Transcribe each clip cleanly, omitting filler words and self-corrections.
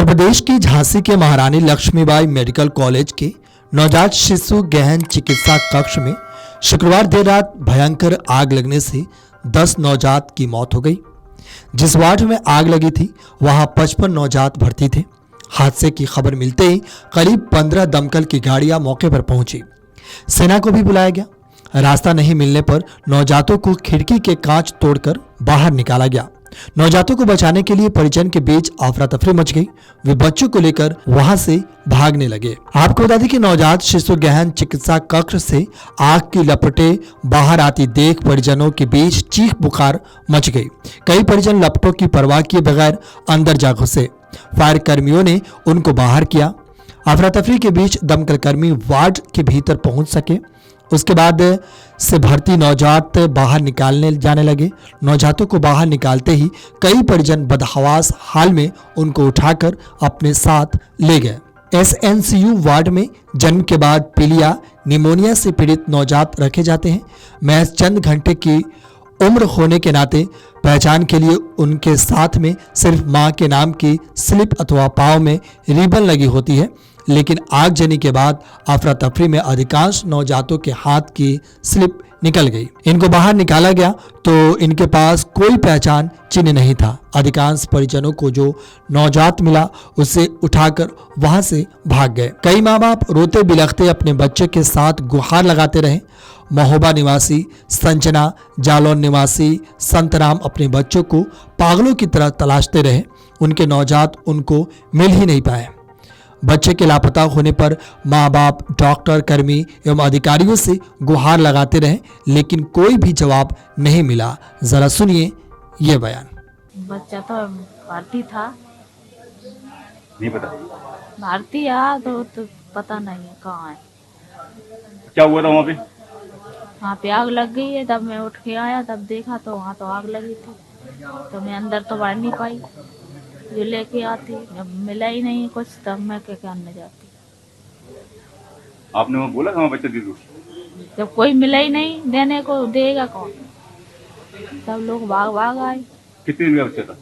उत्तर प्रदेश की झांसी के महारानी लक्ष्मीबाई मेडिकल कॉलेज के नवजात शिशु गहन चिकित्सा कक्ष में शुक्रवार देर रात भयंकर आग लगने से 10 नवजात की मौत हो गई। जिस वार्ड में आग लगी थी वहां 55 नवजात भर्ती थे। हादसे की खबर मिलते ही करीब 15 दमकल की गाड़ियां मौके पर पहुंची। सेना को भी बुलाया गया। रास्ता नहीं मिलने पर नवजातों को खिड़की के कांच तोड़कर बाहर निकाला गया। नवजातों को बचाने के लिए परिजन के बीच अफरा तफरी मच गई। वे बच्चों को लेकर वहां से भागने लगे। आपको बता दें कि नवजात शिशु गहन चिकित्सा कक्ष से आग की लपटें बाहर आती देख परिजनों के बीच चीख पुकार मच गई। कई परिजन लपटों की परवाह किए बगैर अंदर जा घुसे। फायर कर्मियों ने उनको बाहर किया। अफरा तफरी के बीच दमकल कर्मी वार्ड के भीतर पहुंच सके। उसके बाद से भर्ती नवजात बाहर निकालने जाने लगे। नवजातों को बाहर निकालते ही कई परिजन बदहवास हाल में उनको उठाकर अपने साथ ले गए। एसएनसीयू वार्ड में जन्म के बाद पीलिया निमोनिया से पीड़ित नवजात रखे जाते हैं। महज चंद घंटे की उम्र होने के नाते पहचान के लिए उनके साथ में सिर्फ मां के नाम की स्लिप अथवा पाँव में रिबन लगी होती है। लेकिन आगजनी के बाद अफरा तफरी में अधिकांश नवजातों के हाथ की स्लिप निकल गई। इनको बाहर निकाला गया तो इनके पास कोई पहचान चिन्ह नहीं था। अधिकांश परिजनों को जो नवजात मिला उसे उठाकर वहां से भाग गए। कई माँ बाप रोते बिलखते अपने बच्चे के साथ गुहार लगाते रहे। महोबा निवासी संजना, जालौन निवासी संतराम अपने बच्चों को पागलों की तरह तलाशते रहे। उनके नवजात उनको मिल ही नहीं पाए। बच्चे के लापता होने पर माँ बाप, डॉक्टर, कर्मी एवं अधिकारियों से गुहार लगाते रहे, लेकिन कोई भी जवाब नहीं मिला। जरा सुनिए ये बयान। बच्चा तो भारतीय था। नहीं पता भारतीय तो पता नहीं है कहाँ है। क्या हुआ था वहाँ पे? वहाँ पे आग लग गई है। तब मैं उठ के आया, तब देखा तो वहाँ तो आग लगी थी। तो मैं अंदर तो बढ़ नहीं पाई। जो लेके आती, जब मिला ही नहीं कुछ तब मैं क्या करने जाती। आपने वहाँ बोला था बच्चा दे दो? जब कोई मिला ही नहीं, देने को देगा कौन? सब लोग भाग भाग आए। कितने दिन का बच्चा था?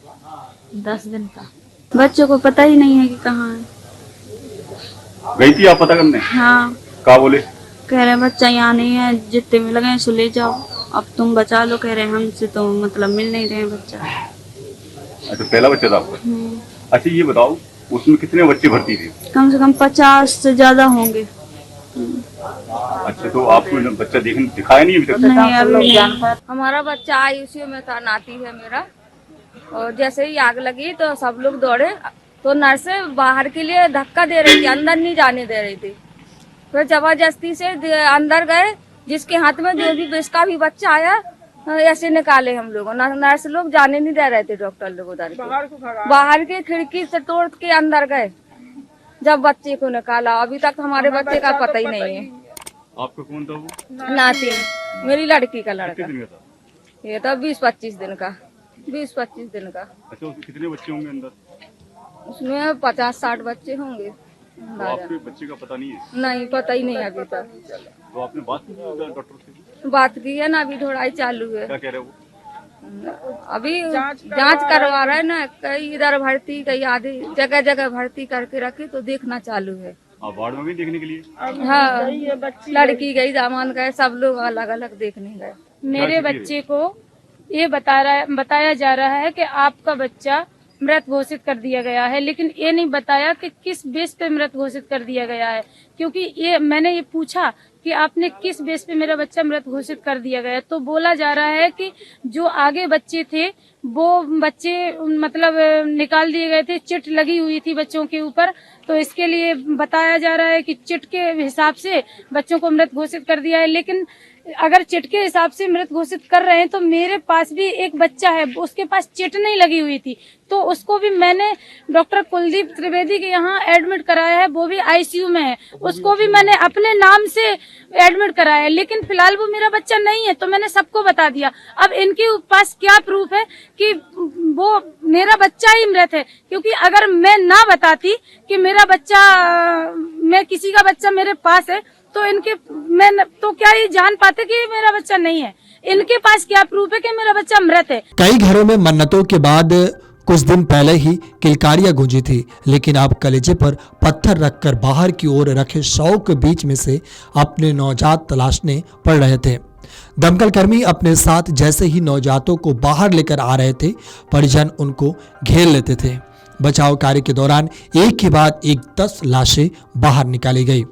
10 दिन का। बच्चों को पता ही नहीं है कि कहाँ है। गई थी आप पता करने? हाँ, क्या बोले? कह रहे बच्चा यहाँ नहीं है, जितने में लगे सो ले जाओ, अब तुम बचा लो। कह रहे हमसे तो मतलब मिल नहीं रहे बच्चा। अच्छा, पहला बच्चा था आपका? अच्छा, ये बताओ उसमें कितने बच्चे भर्ती थे? कम से कम 50 से ज्यादा होंगे। अच्छा, तो आपको बच्चा दिखाया नहीं अभी तक? नहीं, अभी हमारा बच्चा आईसीयू में था, नाती है मेरा। और जैसे ही आग लगी तो सब लोग दौड़े, तो नर्स बाहर के लिए धक्का दे रही थी, अंदर नहीं जाने दे रही थी। फिर जबरदस्ती से अंदर गए। जिसके हाथ में जो भी जिसका भी बच्चा आया ऐसे निकाले हम लोगों। नर्स लोग जाने नहीं दे रहे थे, डॉक्टर लोग उधर बाहर के खिड़की से तोड़ के अंदर गए जब बच्चे को निकाला। अभी तक हमारे बच्चे का पता ही नहीं है। आपका कौन था वो? नाती, मेरी लड़की का लड़का। कितने दिन का था? ये तो 20-25 दिन का। 20-25 दिन का। अच्छा, उसमें कितने बच्चे होंगे अंदर? उसमें 50-60 बच्चे होंगे। तो आपके बच्चे का पता नहीं है? नहीं, पता ही नहीं अभी तक। तो आपने बात की डॉक्टर से? बात की है ना, अभी ढोड़ाई चालू है। क्या कह रहे वो? अभी जांच करवा रहे हैं ना। कई इधर भर्ती, कई आधी जगह जगह भर्ती करके रखे, तो देखना चालू है। आप वार्ड में भी देखने के लिए? हाँ, लड़की गई, दामान गए, सब लोग अलग अलग देखने गए। मेरे बच्चे को ये बताया जा रहा है कि आपका बच्चा मृत घोषित कर दिया गया है, लेकिन ये नहीं बताया कि किस बेस पे मृत घोषित कर दिया गया है। क्योंकि ये मैंने ये पूछा कि आपने किस बेस पे मेरा बच्चा मृत घोषित कर दिया गया, तो बोला जा रहा है कि जो आगे बच्चे थे वो बच्चे मतलब निकाल दिए गए थे। चिट लगी हुई थी बच्चों के ऊपर, तो इसके लिए बताया जा रहा है कि चिट के हिसाब से बच्चों को मृत घोषित कर दिया है। लेकिन अगर चिट के हिसाब से मृत घोषित कर रहे हैं तो मेरे पास भी एक बच्चा है, उसके पास चिट नहीं लगी हुई थी, तो उसको भी मैंने डॉक्टर कुलदीप त्रिवेदी के यहाँ एडमिट कराया है। वो भी आईसीयू में है, उसको भी मैंने अपने नाम से एडमिट कराया है। लेकिन फिलहाल वो मेरा बच्चा नहीं है, तो मैंने सबको बता दिया। अब इनके पास क्या प्रूफ है कि वो मेरा बच्चा ही मृत है? क्योंकि अगर मैं ना बताती कि मेरा बच्चा, मैं किसी का बच्चा मेरे पास है, तो इनके मैं तो क्या ये जान पाते कि मेरा बच्चा नहीं है? इनके पास क्या प्रूफ है कि मेरा बच्चा मृत है? कई घरों में मन्नतों के बाद कुछ दिन पहले ही किलकारियां गूंजी थी, लेकिन अब कलेजे पर पत्थर रखकर बाहर की ओर रखे शव के बीच में से अपने नवजात तलाशने पड़ रहे थे। दमकल कर्मी अपने साथ जैसे ही नवजातों को बाहर लेकर आ रहे थे, परिजन उनको घेर लेते थे। बचाव कार्य के दौरान एक के बाद एक 10 लाशें बाहर निकाली गई।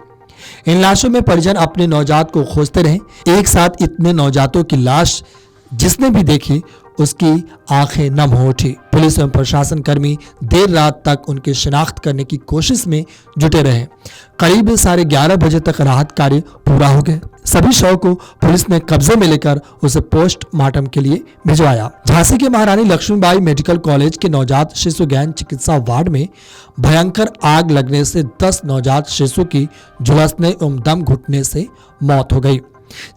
इन लाशों में परिजन अपने नवजात को खोजते रहे। एक साथ इतने नवजातों की लाश जिसने भी देखी उसकी आंखें नम हो उठी। पुलिस एवं प्रशासन कर्मी देर रात तक उनकी शिनाख्त करने की कोशिश में जुटे रहे। करीब 11:30 बजे तक राहत कार्य पूरा हो गया। सभी शव को पुलिस ने कब्जे में लेकर उसे पोस्टमार्टम के लिए भिजवाया। झांसी के महारानी लक्ष्मीबाई मेडिकल कॉलेज के नवजात शिशु गहन चिकित्सा वार्ड में भयंकर आग लगने से 10 नवजात शिशु की झुलसने एवं दम घुटने से मौत हो गई।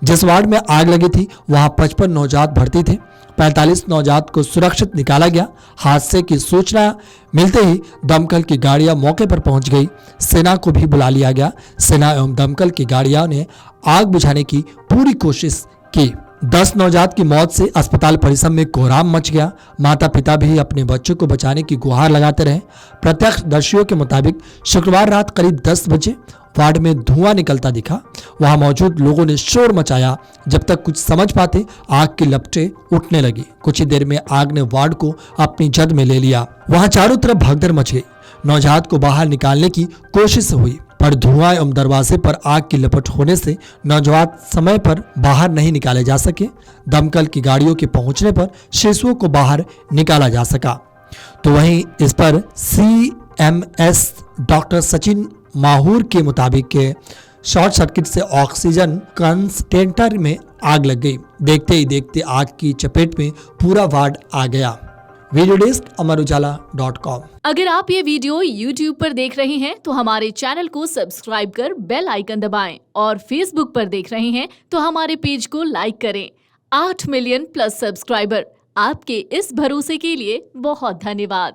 जिस वार्ड में आग लगी थी वहां 55 नवजात भर्ती थे। 45 नवजात को सुरक्षित निकाला गया। हादसे की सूचना मिलते ही दमकल की गाड़ियां मौके पर पहुंच गई। सेना को भी बुला लिया गया। सेना एवं दमकल की गाड़ियां ने आग बुझाने की पूरी कोशिश की। 10 नवजात की मौत से अस्पताल परिसर में कोहराम मच गया। माता पिता भी अपने बच्चों को बचाने की गुहार लगाते रहे। प्रत्यक्षदर्शियों के मुताबिक शुक्रवार रात करीब 10 बजे वार्ड में धुआं निकलता दिखा। वहां मौजूद लोगों ने शोर मचाया। जब तक कुछ समझ पाते आग की लपटें उठने लगी। कुछ ही देर में आग ने वार्ड को अपनी जद में ले लिया। वहां चारों तरफ भगदड़ मच गई। नवजात को बाहर निकालने की कोशिश हुई, पर धुआं एवं दरवाजे पर आग की लपट होने से नवजात समय पर बाहर नहीं निकाले जा सके। दमकल की गाड़ियों के पहुंचने पर शिशुओं को बाहर निकाला जा सका। तो वहीं इस पर CMS डॉक्टर सचिन माहूर के मुताबिक के शॉर्ट सर्किट से ऑक्सीजन कंसंट्रेटर में आग लग गई। देखते ही देखते आग की चपेट में पूरा वार्ड आ गया। Video desk Amar Ujala dot com. अगर आप ये वीडियो YouTube पर देख रहे हैं तो हमारे चैनल को सब्सक्राइब कर बेल आइकन दबाएं, और Facebook पर देख रहे हैं तो हमारे पेज को लाइक करें। 8 मिलियन प्लस सब्सक्राइबर, आपके इस भरोसे के लिए बहुत धन्यवाद।